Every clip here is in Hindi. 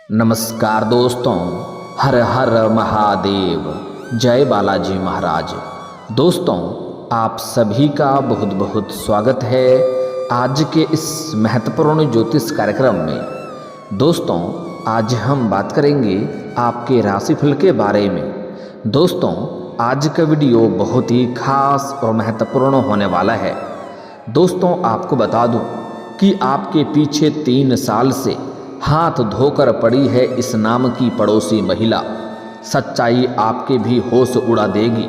नमस्कार दोस्तों, हर हर महादेव, जय बालाजी महाराज। दोस्तों, आप सभी का बहुत बहुत स्वागत है आज के इस महत्वपूर्ण ज्योतिष कार्यक्रम में। दोस्तों, आज हम बात करेंगे आपके राशिफल के बारे में। दोस्तों, आज का वीडियो बहुत ही खास और महत्वपूर्ण होने वाला है। दोस्तों, आपको बता दूं कि आपके पीछे 3 साल से हाथ धोकर पड़ी है इस नाम की पड़ोसी महिला। सच्चाई आपके भी होश उड़ा देगी,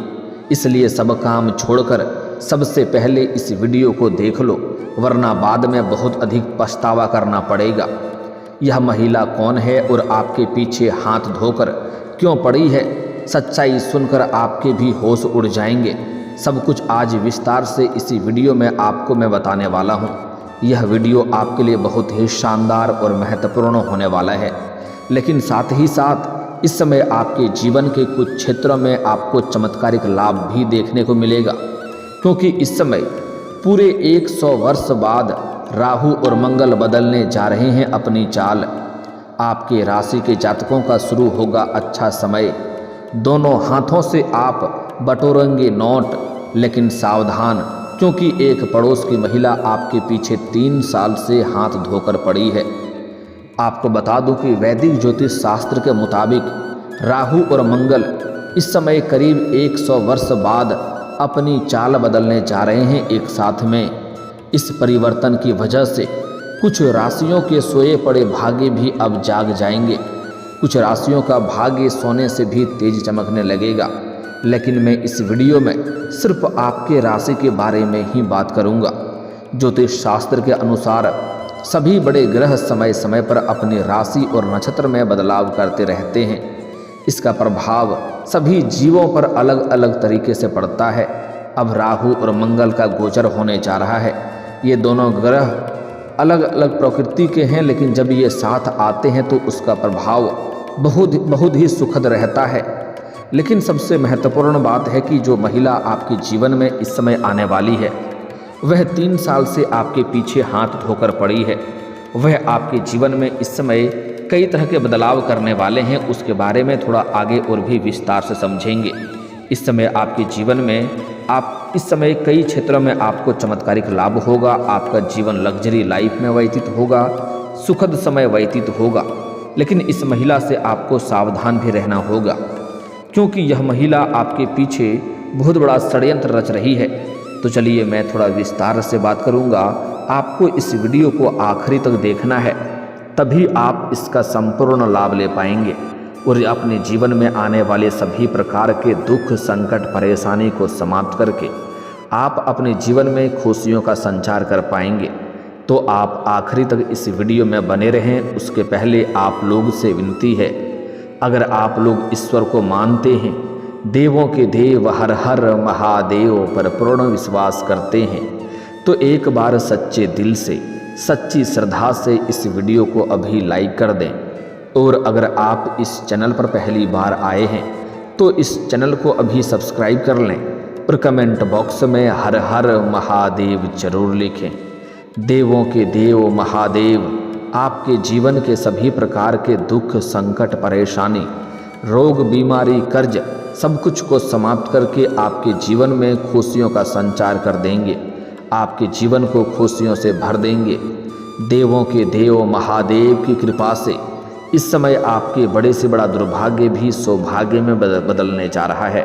इसलिए सब काम छोड़कर सबसे पहले इस वीडियो को देख लो, वरना बाद में बहुत अधिक पछतावा करना पड़ेगा। यह महिला कौन है और आपके पीछे हाथ धोकर क्यों पड़ी है, सच्चाई सुनकर आपके भी होश उड़ जाएंगे। सब कुछ आज विस्तार से इसी वीडियो में आपको मैं बताने वाला हूँ। यह वीडियो आपके लिए बहुत ही शानदार और महत्वपूर्ण होने वाला है, लेकिन साथ ही साथ इस समय आपके जीवन के कुछ क्षेत्रों में आपको चमत्कारिक लाभ भी देखने को मिलेगा, क्योंकि इस समय पूरे 100 वर्ष बाद राहु और मंगल बदलने जा रहे हैं अपनी चाल। आपके राशि के जातकों का शुरू होगा अच्छा समय। दोनों हाथों से आप बटोरेंगे नोट, लेकिन सावधान, क्योंकि एक पड़ोस की महिला आपके पीछे 3 साल से हाथ धोकर पड़ी है। आपको बता दूं कि वैदिक ज्योतिष शास्त्र के मुताबिक राहु और मंगल इस समय करीब 100 वर्ष बाद अपनी चाल बदलने जा रहे हैं एक साथ में। इस परिवर्तन की वजह से कुछ राशियों के सोए पड़े भाग्य भी अब जाग जाएंगे। कुछ राशियों का भाग्य सोने से भी तेज चमकने लगेगा, लेकिन मैं इस वीडियो में सिर्फ आपके राशि के बारे में ही बात करूंगा। ज्योतिष शास्त्र के अनुसार सभी बड़े ग्रह समय समय पर अपनी राशि और नक्षत्र में बदलाव करते रहते हैं। इसका प्रभाव सभी जीवों पर अलग अलग तरीके से पड़ता है। अब राहु और मंगल का गोचर होने जा रहा है। ये दोनों ग्रह अलग अलग प्रकृति के हैं, लेकिन जब ये साथ आते हैं तो उसका प्रभाव बहुत ही सुखद रहता है। लेकिन सबसे महत्वपूर्ण बात है कि जो महिला आपके जीवन में इस समय आने वाली है, वह 3 साल से आपके पीछे हाथ धोकर पड़ी है। वह आपके जीवन में इस समय कई तरह के बदलाव करने वाले हैं। उसके बारे में थोड़ा आगे और भी विस्तार से समझेंगे। इस समय आपके जीवन में इस समय कई क्षेत्रों में आपको चमत्कारिक लाभ होगा। आपका जीवन लग्जरी लाइफ में व्यतीत होगा, सुखद समय व्यतीत होगा। लेकिन इस महिला से आपको सावधान भी रहना होगा, क्योंकि यह महिला आपके पीछे बहुत बड़ा षड्यंत्र रच रही है। तो चलिए मैं थोड़ा विस्तार से बात करूंगा। आपको इस वीडियो को आखिरी तक देखना है, तभी आप इसका संपूर्ण लाभ ले पाएंगे और अपने जीवन में आने वाले सभी प्रकार के दुख, संकट, परेशानी को समाप्त करके आप अपने जीवन में खुशियों का संचार कर पाएंगे। तो आप आखिरी तक इस वीडियो में बने रहें। उसके पहले आप लोग से विनती है, अगर आप लोग ईश्वर को मानते हैं, देवों के देव हर हर महादेव पर पूर्ण विश्वास करते हैं, तो एक बार सच्चे दिल से, सच्ची श्रद्धा से इस वीडियो को अभी लाइक कर दें। और अगर आप इस चैनल पर पहली बार आए हैं तो इस चैनल को अभी सब्सक्राइब कर लें और कमेंट बॉक्स में हर हर महादेव जरूर लिखें। देवों के देव महादेव आपके जीवन के सभी प्रकार के दुख, संकट, परेशानी, रोग, बीमारी, कर्ज सब कुछ को समाप्त करके आपके जीवन में खुशियों का संचार कर देंगे। आपके जीवन को खुशियों से भर देंगे। देवों के देव महादेव की कृपा से इस समय आपके बड़े से बड़ा दुर्भाग्य भी सौभाग्य में बदलने जा रहा है।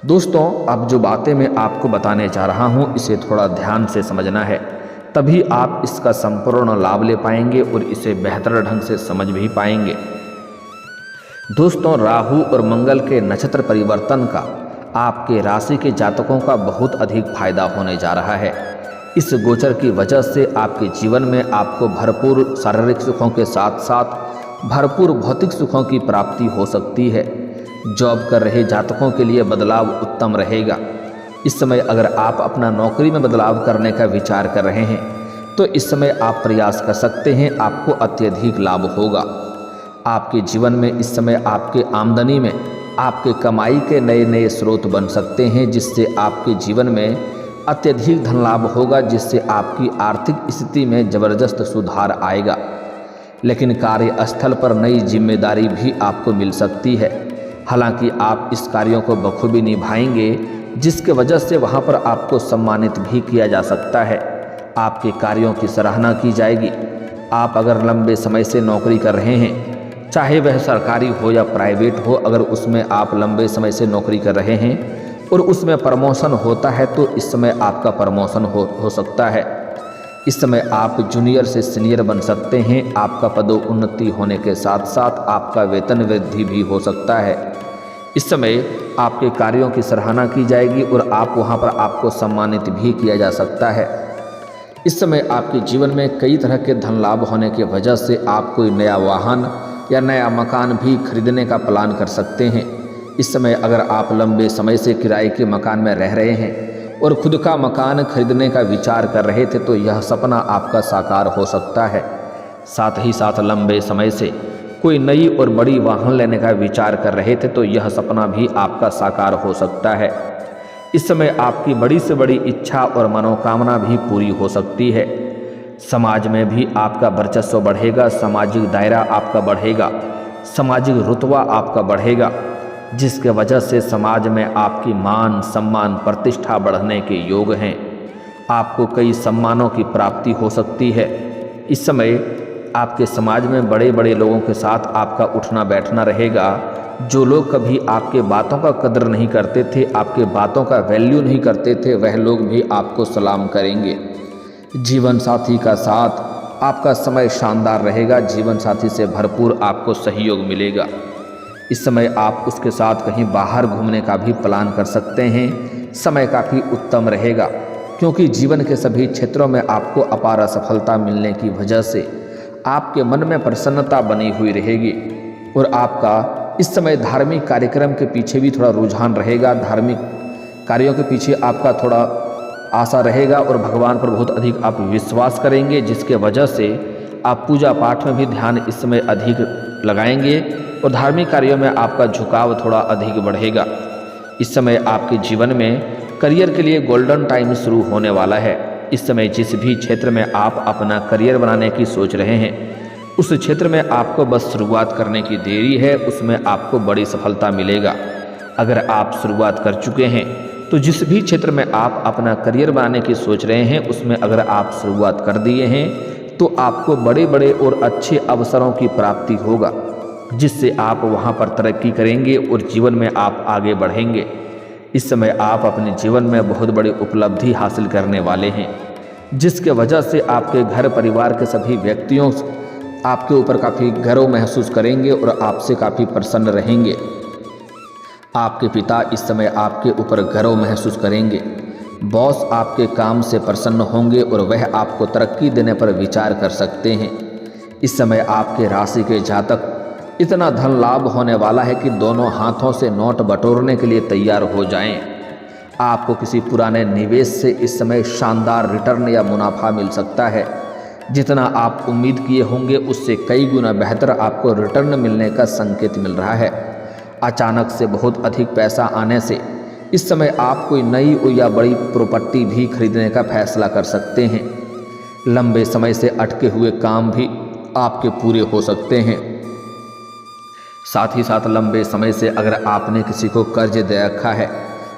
दोस्तों, अब जो बातें मैं आपको बताने जा रहा हूँ, इसे थोड़ा ध्यान से समझना है, तभी आप इसका संपूर्ण लाभ ले पाएंगे और इसे बेहतर ढंग से समझ भी पाएंगे। दोस्तों, राहु और मंगल के नक्षत्र परिवर्तन का आपके राशि के जातकों का बहुत अधिक फायदा होने जा रहा है। इस गोचर की वजह से आपके जीवन में आपको भरपूर शारीरिक सुखों के साथ साथ भरपूर भौतिक सुखों की प्राप्ति हो सकती है। जॉब कर रहे जातकों के लिए बदलाव उत्तम रहेगा। इस समय अगर आप अपना नौकरी में बदलाव करने का विचार कर रहे हैं तो इस समय आप प्रयास कर सकते हैं, आपको अत्यधिक लाभ होगा। आपके जीवन में इस समय आपके आमदनी में आपके कमाई के नए नए स्रोत बन सकते हैं, जिससे आपके जीवन में अत्यधिक धन लाभ होगा, जिससे आपकी आर्थिक स्थिति में ज़बरदस्त सुधार आएगा। लेकिन कार्यस्थल पर नई जिम्मेदारी भी आपको मिल सकती है। हालांकि आप इस कार्यों को बखूबी निभाएंगे, जिसके वजह से वहां पर आपको सम्मानित भी किया जा सकता है। आपके कार्यों की सराहना की जाएगी। आप अगर लंबे समय से नौकरी कर रहे हैं, चाहे वह सरकारी हो या प्राइवेट हो, अगर उसमें आप लंबे समय से नौकरी कर रहे हैं और उसमें प्रमोशन होता है तो इस समय आपका प्रमोशन हो सकता है। इस समय आप जूनियर से सीनियर बन सकते हैं। आपका पदोन्नति होने के साथ साथ आपका वेतन वृद्धि भी हो सकता है। इस समय आपके कार्यों की सराहना की जाएगी और आप वहां पर आपको सम्मानित भी किया जा सकता है। इस समय आपके जीवन में कई तरह के धन लाभ होने की वजह से आप कोई नया वाहन या नया मकान भी खरीदने का प्लान कर सकते हैं। इस समय अगर आप लंबे समय से किराए के मकान में रह रहे हैं और खुद का मकान खरीदने का विचार कर रहे थे तो यह सपना आपका साकार हो सकता है। साथ ही साथ लंबे समय से कोई नई और बड़ी वाहन लेने का विचार कर रहे थे तो यह सपना भी आपका साकार हो सकता है। इस समय आपकी बड़ी से बड़ी इच्छा और मनोकामना भी पूरी हो सकती है। समाज में भी आपका वर्चस्व बढ़ेगा, सामाजिक दायरा आपका बढ़ेगा, सामाजिक रुतबा आपका बढ़ेगा, जिसके वजह से समाज में आपकी मान सम्मान प्रतिष्ठा बढ़ने के योग हैं। आपको कई सम्मानों की प्राप्ति हो सकती है। इस समय आपके समाज में बड़े बड़े लोगों के साथ आपका उठना बैठना रहेगा। जो लोग कभी आपके बातों का कदर नहीं करते थे, आपके बातों का वैल्यू नहीं करते थे, वह लोग भी आपको सलाम करेंगे। जीवन साथी का साथ आपका समय शानदार रहेगा। जीवन साथी से भरपूर आपको सहयोग मिलेगा। इस समय आप उसके साथ कहीं बाहर घूमने का भी प्लान कर सकते हैं। समय काफ़ी उत्तम रहेगा क्योंकि जीवन के सभी क्षेत्रों में आपको अपार सफलता मिलने की वजह से आपके मन में प्रसन्नता बनी हुई रहेगी और आपका इस समय धार्मिक कार्यक्रम के पीछे भी थोड़ा रुझान रहेगा। धार्मिक कार्यों के पीछे आपका थोड़ा आशा रहेगा और भगवान पर बहुत अधिक आप विश्वास करेंगे, जिसके वजह से आप पूजा पाठ में भी ध्यान इस समय अधिक लगाएंगे और धार्मिक कार्यों में आपका झुकाव थोड़ा अधिक बढ़ेगा। इस समय आपके जीवन में करियर के लिए गोल्डन टाइम शुरू होने वाला है। इस समय जिस भी क्षेत्र में आप अपना करियर बनाने की सोच रहे हैं, उस क्षेत्र में आपको बस शुरुआत करने की देरी है, उसमें आपको बड़ी सफलता मिलेगा। अगर आप शुरुआत कर चुके हैं तो जिस भी क्षेत्र में आप अपना करियर बनाने की सोच रहे हैं, उसमें अगर आप शुरुआत कर दिए हैं तो आपको बड़े बड़े और अच्छे अवसरों की प्राप्ति होगा, जिससे आप वहां पर तरक्की करेंगे और जीवन में आप आगे बढ़ेंगे। इस समय आप अपने जीवन में बहुत बड़ी उपलब्धि हासिल करने वाले हैं, जिसके वजह से आपके घर परिवार के सभी व्यक्तियों आपके ऊपर काफ़ी गर्व महसूस करेंगे और आपसे काफ़ी प्रसन्न रहेंगे। आपके पिता इस समय आपके ऊपर गर्व महसूस करेंगे। बॉस आपके काम से प्रसन्न होंगे और वह आपको तरक्की देने पर विचार कर सकते हैं। इस समय आपके राशि के जातक इतना धन लाभ होने वाला है कि दोनों हाथों से नोट बटोरने के लिए तैयार हो जाएं। आपको किसी पुराने निवेश से इस समय शानदार रिटर्न या मुनाफा मिल सकता है। जितना आप उम्मीद किए होंगे उससे कई गुना बेहतर आपको रिटर्न मिलने का संकेत मिल रहा है। अचानक से बहुत अधिक पैसा आने से इस समय आप कोई नई या बड़ी प्रॉपर्टी भी खरीदने का फैसला कर सकते हैं। लंबे समय से अटके हुए काम भी आपके पूरे हो सकते हैं। साथ ही साथ लंबे समय से अगर आपने किसी को कर्ज दे रखा है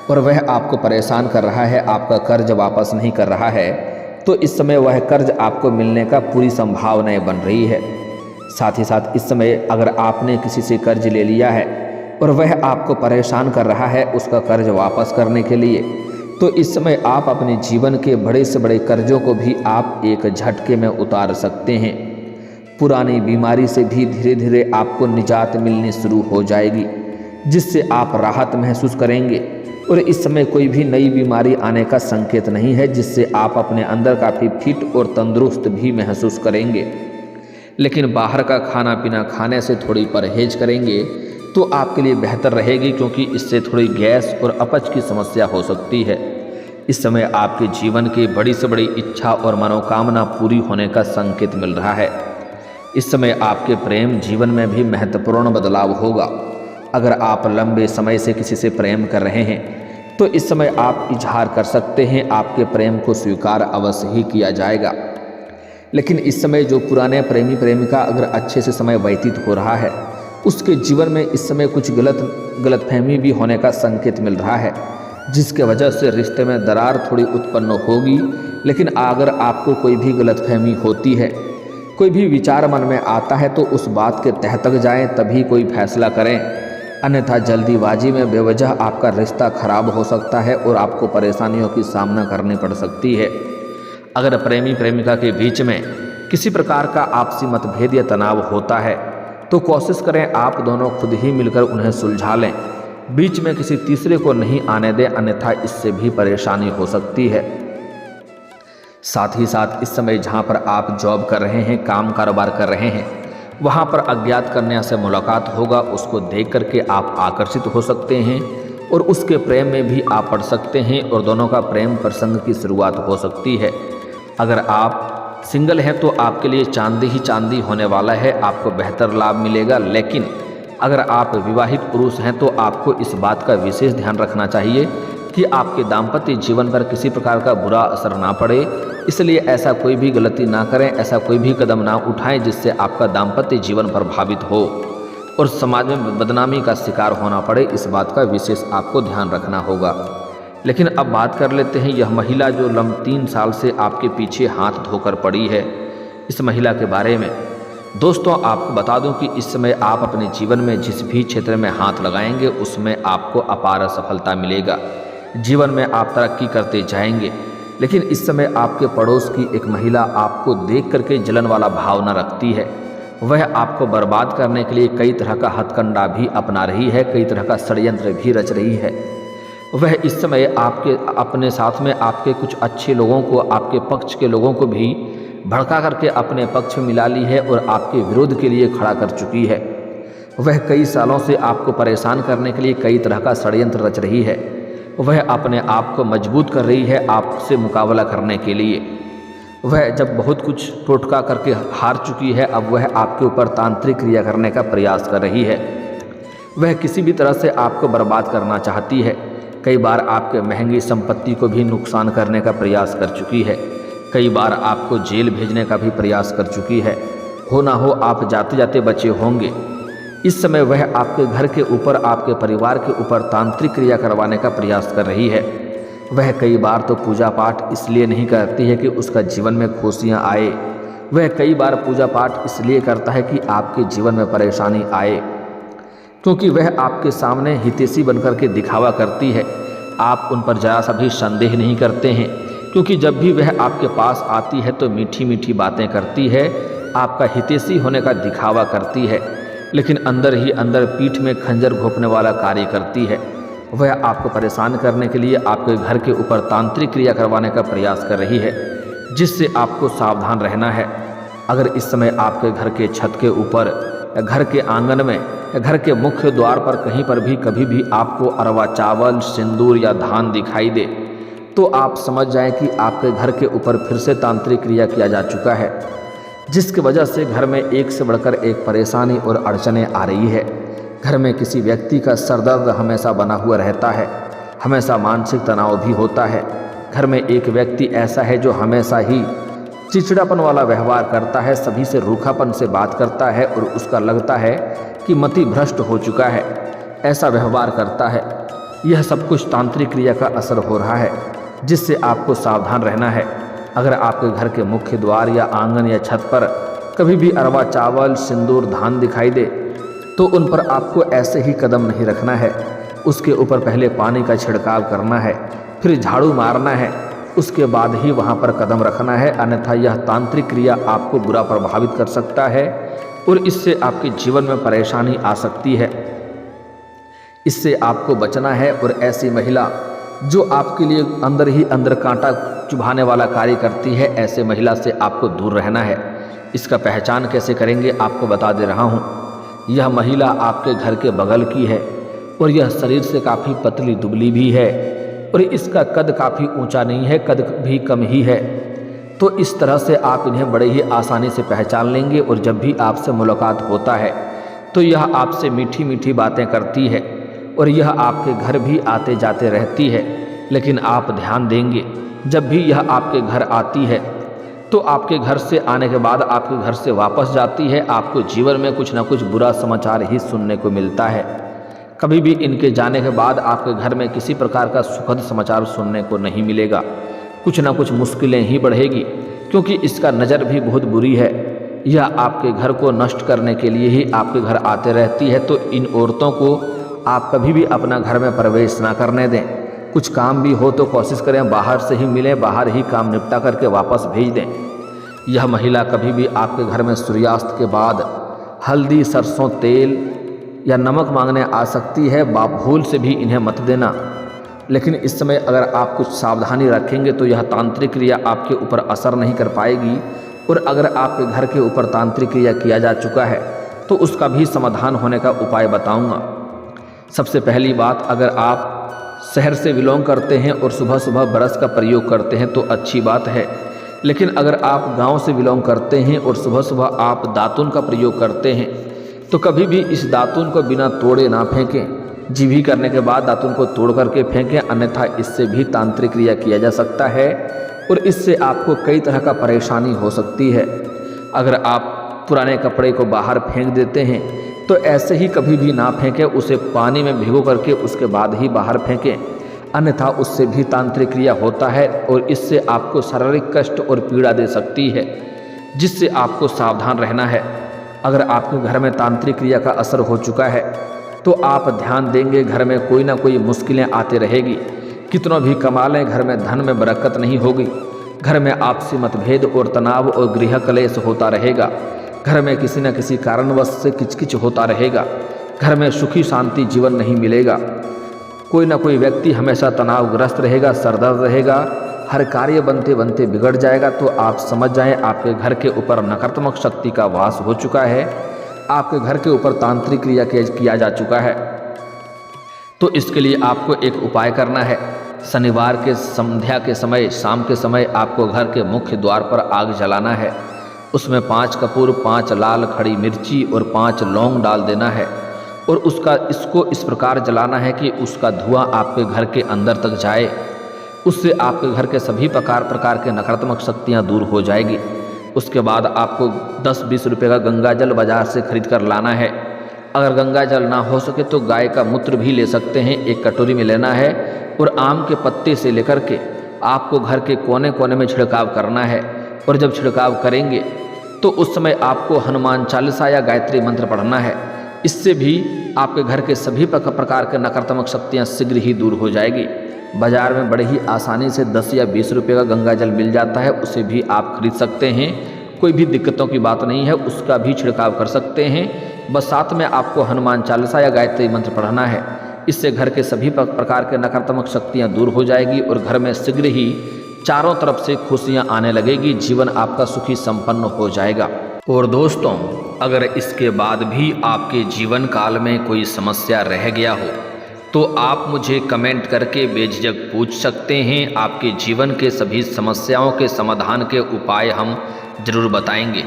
और वह आपको परेशान कर रहा है, आपका कर्ज वापस नहीं कर रहा है, तो इस समय वह कर्ज आपको मिलने का पूरी संभावनाएं बन रही है। साथ ही साथ इस समय अगर आपने किसी से कर्ज ले लिया है और वह आपको परेशान कर रहा है उसका कर्ज वापस करने के लिए, तो इस समय आप अपने जीवन के बड़े से बड़े कर्जों को भी आप एक झटके में उतार सकते हैं। पुरानी बीमारी से भी धीरे धीरे आपको निजात मिलनी शुरू हो जाएगी, जिससे आप राहत महसूस करेंगे और इस समय कोई भी नई बीमारी आने का संकेत नहीं है, जिससे आप अपने अंदर काफ़ी फिट और तंदुरुस्त भी महसूस करेंगे। लेकिन बाहर का खाना पीना खाने से थोड़ी परहेज करेंगे तो आपके लिए बेहतर रहेगी, क्योंकि इससे थोड़ी गैस और अपच की समस्या हो सकती है। इस समय आपके जीवन की बड़ी से बड़ी इच्छा और मनोकामना पूरी होने का संकेत मिल रहा है। इस समय आपके प्रेम जीवन में भी महत्वपूर्ण बदलाव होगा। अगर आप लंबे समय से किसी से प्रेम कर रहे हैं तो इस समय आप इजहार कर सकते हैं, आपके प्रेम को स्वीकार अवश्य ही किया जाएगा। लेकिन इस समय जो पुराने प्रेमी प्रेमिका अगर अच्छे से समय व्यतीत हो रहा है, उसके जीवन में इस समय कुछ गलतफहमी भी होने का संकेत मिल रहा है, जिसके वजह से रिश्ते में दरार थोड़ी उत्पन्न होगी। लेकिन अगर आपको कोई भी गलतफहमी होती है, कोई भी विचार मन में आता है, तो उस बात के तह तक जाएं, तभी कोई फैसला करें। अन्यथा जल्दीबाजी में बेवजह आपका रिश्ता खराब हो सकता है और आपको परेशानियों की सामना करनी पड़ सकती है। अगर प्रेमी प्रेमिका के बीच में किसी प्रकार का आपसी मतभेद या तनाव होता है, तो कोशिश करें आप दोनों खुद ही मिलकर उन्हें सुलझा लें। बीच में किसी तीसरे को नहीं आने दें, अन्यथा इससे भी परेशानी हो सकती है। साथ ही साथ इस समय जहां पर आप जॉब कर रहे हैं, काम कारोबार कर रहे हैं, वहां पर अज्ञात कन्या से मुलाकात होगा। उसको देख करके आप आकर्षित हो सकते हैं और उसके प्रेम में भी आप पड़ सकते हैं और दोनों का प्रेम प्रसंग की शुरुआत हो सकती है। अगर आप सिंगल हैं तो आपके लिए चांदी ही चांदी होने वाला है, आपको बेहतर लाभ मिलेगा। लेकिन अगर आप विवाहित पुरुष हैं तो आपको इस बात का विशेष ध्यान रखना चाहिए कि आपके दाम्पत्य जीवन पर किसी प्रकार का बुरा असर ना पड़े। इसलिए ऐसा कोई भी गलती ना करें, ऐसा कोई भी कदम ना उठाएं जिससे आपका दाम्पत्य जीवन प्रभावित हो और समाज में बदनामी का शिकार होना पड़े। इस बात का विशेष आपको ध्यान रखना होगा। लेकिन अब बात कर लेते हैं यह महिला जो 3 साल से आपके पीछे हाथ धोकर पड़ी है, इस महिला के बारे में। दोस्तों, आपको बता दूं कि इस समय आप अपने जीवन में जिस भी क्षेत्र में हाथ लगाएंगे उसमें आपको अपार सफलता मिलेगा। जीवन में आप तरक्की करते जाएंगे। लेकिन इस समय आपके पड़ोस की एक महिला आपको देख करके जलन वाला भावना रखती है। वह आपको बर्बाद करने के लिए कई तरह का हथकंडा भी अपना रही है, कई तरह का षड्यंत्र भी रच रही है। वह इस समय अपने साथ में आपके कुछ अच्छे लोगों को, आपके पक्ष के लोगों को भी भड़का करके अपने पक्ष में मिला ली है और आपके विरोध के लिए खड़ा कर चुकी है। वह कई सालों से आपको परेशान करने के लिए कई तरह का षड्यंत्र रच रही है। वह अपने आप को मजबूत कर रही है आपसे मुकाबला करने के लिए। वह जब बहुत कुछ टोटका करके हार चुकी है, अब वह आपके ऊपर तांत्रिक क्रिया करने का प्रयास कर रही है। वह किसी भी तरह से आपको बर्बाद करना चाहती है। कई बार आपके महंगी संपत्ति को भी नुकसान करने का प्रयास कर चुकी है। कई बार आपको जेल भेजने का भी प्रयास कर चुकी है। हो ना हो आप जाते जाते बचे होंगे। इस समय वह आपके घर के ऊपर, आपके परिवार के ऊपर तांत्रिक क्रिया करवाने का प्रयास कर रही है। वह कई बार तो पूजा पाठ इसलिए नहीं करती है कि उसका जीवन में खुशियाँ आए। वह कई बार पूजा पाठ इसलिए करता है कि आपके जीवन में परेशानी आए, क्योंकि वह आपके सामने हितैषी बनकर के दिखावा करती है। आप उन पर जरा सा भी संदेह नहीं करते हैं, क्योंकि जब भी वह आपके पास आती है तो मीठी मीठी बातें करती है, आपका हितैषी होने का दिखावा करती है, लेकिन अंदर ही अंदर पीठ में खंजर घोंपने वाला कार्य करती है। वह आपको परेशान करने के लिए आपके घर के ऊपर तांत्रिक क्रिया करवाने का प्रयास कर रही है, जिससे आपको सावधान रहना है। अगर इस समय आपके घर के छत के ऊपर, घर के आंगन में, घर के मुख्य द्वार पर कहीं पर भी कभी भी आपको अरवा चावल, सिंदूर या धान दिखाई दे, तो आप समझ जाएं कि आपके घर के ऊपर फिर से तांत्रिक क्रिया किया जा चुका है, जिसकी वजह से घर में एक से बढ़कर एक परेशानी और अड़चनें आ रही है। घर में किसी व्यक्ति का सरदर्द हमेशा बना हुआ रहता है, हमेशा मानसिक तनाव भी होता है। घर में एक व्यक्ति ऐसा है जो हमेशा ही चिड़चिड़ापन वाला व्यवहार करता है, सभी से रूखापन से बात करता है और उसका लगता है कि मति भ्रष्ट हो चुका है, ऐसा व्यवहार करता है। यह सब कुछ तांत्रिक क्रिया का असर हो रहा है, जिससे आपको सावधान रहना है। अगर आपके घर के मुख्य द्वार या आंगन या छत पर कभी भी अरवा चावल, सिंदूर, धान दिखाई दे, तो उन पर आपको ऐसे ही कदम नहीं रखना है। उसके ऊपर पहले पानी का छिड़काव करना है, फिर झाड़ू मारना है, उसके बाद ही वहाँ पर कदम रखना है। अन्यथा यह तांत्रिक क्रिया आपको बुरा प्रभावित कर सकता है और इससे आपके जीवन में परेशानी आ सकती है। इससे आपको बचना है। और ऐसी महिला जो आपके लिए अंदर ही अंदर कांटा चुभाने वाला कार्य करती है, ऐसे महिला से आपको दूर रहना है। इसका पहचान कैसे करेंगे आपको बता दे रहा हूँ। यह महिला आपके घर के बगल की है और यह शरीर से काफ़ी पतली दुबली भी है और इसका कद काफ़ी ऊंचा नहीं है, कद भी कम ही है। तो इस तरह से आप इन्हें बड़े ही आसानी से पहचान लेंगे और जब भी आपसे मुलाकात होता है तो यह आपसे मीठी मीठी बातें करती है और यह आपके घर भी आते जाते रहती है। लेकिन आप ध्यान देंगे, जब भी यह आपके घर आती है तो आपके घर से आने के बाद आपके घर से वापस जाती है, आपको जीवन में कुछ ना कुछ बुरा समाचार ही सुनने को मिलता है। कभी भी इनके जाने के बाद आपके घर में किसी प्रकार का सुखद समाचार सुनने को नहीं मिलेगा। कुछ ना कुछ मुश्किलें ही बढ़ेगी, क्योंकि इसका नज़र भी बहुत बुरी है। यह आपके घर को नष्ट करने के लिए ही आपके घर आते रहती है। तो इन औरतों को आप कभी भी अपना घर में प्रवेश ना करने दें। कुछ काम भी हो तो कोशिश करें बाहर से ही मिलें, बाहर ही काम निपटा करके वापस भेज दें। यह महिला कभी भी आपके घर में सूर्यास्त के बाद हल्दी, सरसों तेल या नमक मांगने आ सकती है। भूल से भी इन्हें मत देना। लेकिन इस समय अगर आप कुछ सावधानी रखेंगे तो यह तांत्रिक क्रिया आपके ऊपर असर नहीं कर पाएगी। और अगर आपके घर के ऊपर तांत्रिक क्रिया किया जा चुका है तो उसका भी समाधान होने का उपाय बताऊंगा। सबसे पहली बात, अगर आप शहर से बिलोंग करते हैं और सुबह सुबह ब्रश का प्रयोग करते हैं तो अच्छी बात है। लेकिन अगर आप गांव से बिलोंग करते हैं और सुबह सुबह आप दातुन का प्रयोग करते हैं तो कभी भी इस दातुन को बिना तोड़े ना फेंकें। जीभी करने के बाद दातुन को तोड़ करके फेंकें, अन्यथा इससे भी तांत्रिक क्रिया किया जा सकता है और इससे आपको कई तरह का परेशानी हो सकती है। अगर आप पुराने कपड़े को बाहर फेंक देते हैं तो ऐसे ही कभी भी ना फेंकें, उसे पानी में भिगो करके उसके बाद ही बाहर फेंकें, अन्यथा उससे भी तांत्रिक क्रिया होता है और इससे आपको शारीरिक कष्ट और पीड़ा दे सकती है, जिससे आपको सावधान रहना है। अगर आपके घर में तांत्रिक क्रिया का असर हो चुका है तो आप ध्यान देंगे घर में कोई ना कोई मुश्किलें आती रहेगी। कितना भी कमा लें, घर में धन में बरकत नहीं होगी। घर में आपसी मतभेद और तनाव और गृह कलेश होता रहेगा। घर में किसी न किसी कारणवश से किचकिच होता रहेगा। घर में सुखी शांति जीवन नहीं मिलेगा। कोई ना कोई व्यक्ति हमेशा तनावग्रस्त रहेगा, सरदर्द रहेगा, हर कार्य बनते बनते बिगड़ जाएगा। तो आप समझ जाएं आपके घर के ऊपर नकारात्मक शक्ति का वास हो चुका है, आपके घर के ऊपर तांत्रिक क्रिया किया जा चुका है। तो इसके लिए आपको एक उपाय करना है। शनिवार के संध्या के समय, शाम के समय आपको घर के मुख्य द्वार पर आग जलाना है। उसमें 5 कपूर, 5 लाल खड़ी मिर्ची और 5 लौंग डाल देना है और इसको इस प्रकार जलाना है कि उसका धुआं आपके घर के अंदर तक जाए। उससे आपके घर के सभी प्रकार के नकारात्मक शक्तियाँ दूर हो जाएगी। उसके बाद आपको 10-20 रुपये का गंगा जल बाजार से खरीद कर लाना है। अगर गंगा जल ना हो सके तो गाय का मूत्र भी ले सकते हैं, एक कटोरी में लेना है और आम के पत्ते से लेकर के आपको घर के कोने कोने में छिड़काव करना है। और जब छिड़काव करेंगे तो उस समय आपको हनुमान चालीसा या गायत्री मंत्र पढ़ना है। इससे भी आपके घर के सभी प्रकार के नकारात्मक शक्तियाँ शीघ्र ही दूर हो जाएगी। बाज़ार में बड़े ही आसानी से 10 या 20 रुपये का गंगा जल मिल जाता है, उसे भी आप खरीद सकते हैं। कोई भी दिक्कतों की बात नहीं है, उसका भी छिड़काव कर सकते हैं। बस साथ में आपको हनुमान चालीसा या गायत्री मंत्र पढ़ना है। इससे घर के सभी प्रकार के नकारात्मक शक्तियाँ दूर हो जाएगी और घर में शीघ्र ही चारों तरफ से खुशियाँ आने लगेगी। जीवन आपका सुखी संपन्न हो जाएगा। और दोस्तों, अगर इसके बाद भी आपके जीवन काल में कोई समस्या रह गया हो तो आप मुझे कमेंट करके बेझिझक पूछ सकते हैं। आपके जीवन के सभी समस्याओं के समाधान के उपाय हम जरूर बताएंगे।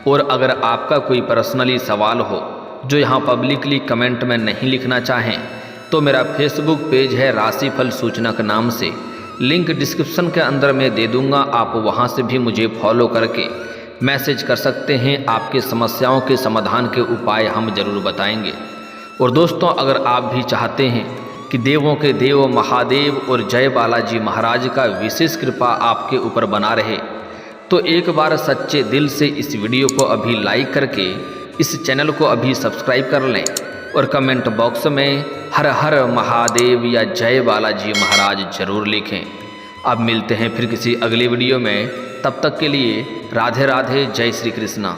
और अगर आपका कोई पर्सनली सवाल हो जो यहाँ पब्लिकली कमेंट में नहीं लिखना चाहें तो मेरा फेसबुक पेज है राशिफल सूचना के नाम से, लिंक डिस्क्रिप्शन के अंदर मैं दे दूँगा। आप वहाँ से भी मुझे फॉलो करके मैसेज कर सकते हैं। आपके समस्याओं के समाधान के उपाय हम जरूर बताएंगे। और दोस्तों, अगर आप भी चाहते हैं कि देवों के देव महादेव और जय बालाजी महाराज का विशेष कृपा आपके ऊपर बना रहे तो एक बार सच्चे दिल से इस वीडियो को अभी लाइक करके इस चैनल को अभी सब्सक्राइब कर लें और कमेंट बॉक्स में हर हर महादेव या जय बालाजी महाराज जरूर लिखें। अब मिलते हैं फिर किसी अगली वीडियो में, तब तक के लिए राधे राधे, जय श्री कृष्णा।